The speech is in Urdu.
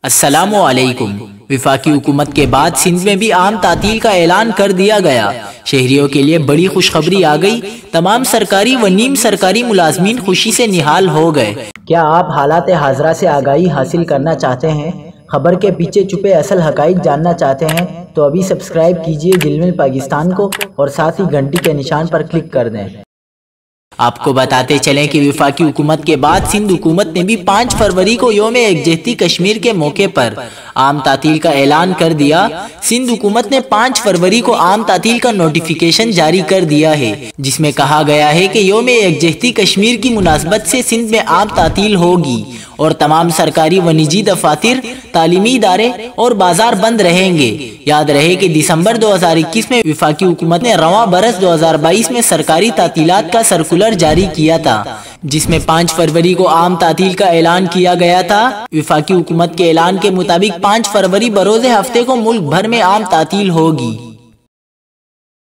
السلام علیکم۔ وفاقی حکومت کے بعد سندھ میں بھی عام تعطیل کا اعلان کر دیا گیا۔ شہریوں کے لیے بڑی خوشخبری آ گئی۔ تمام سرکاری و نیم سرکاری ملازمین خوشی سے نہال ہو گئے۔ کیا آپ حالات حاضرہ سے آگاہی حاصل کرنا چاہتے ہیں؟ خبر کے پیچھے چھپے اصل حقائق جاننا چاہتے ہیں تو ابھی سبسکرائب کیجئے دل مل پاکستان کو اور ساتھ ہی گھنٹی کے نشان پر کلک کر دیں۔ آپ کو بتاتے چلیں کہ وفاقی حکومت کے بعد سندھ حکومت نے بھی 5 فروری کو یوم یکجہتی کشمیر کے موقع پر عام تعطیل کا اعلان کر دیا۔ سندھ حکومت نے 5 فروری کو عام تعطیل کا نوٹیفیکیشن جاری کر دیا ہے، جس میں کہا گیا ہے کہ یوم یکجہتی کشمیر کی مناسبت سے سندھ میں عام تعطیل ہوگی اور تمام سرکاری و نجی دفاتر، تعلیمی ادارے اور بازار بند رہیں گے۔ یاد رہے کہ دسمبر 2021 میں وفاقی حکومت نے رواں برس 2022 میں سرکاری تعطیلات کا سرکولر جاری کیا تھا، جس میں 5 فروری کو عام تعطیل کا اعلان کیا گیا تھا۔ وفاقی حکومت کے اعلان کے مطابق 5 فروری بروز ہفتے کو ملک بھر میں عام تعطیل ہوگی۔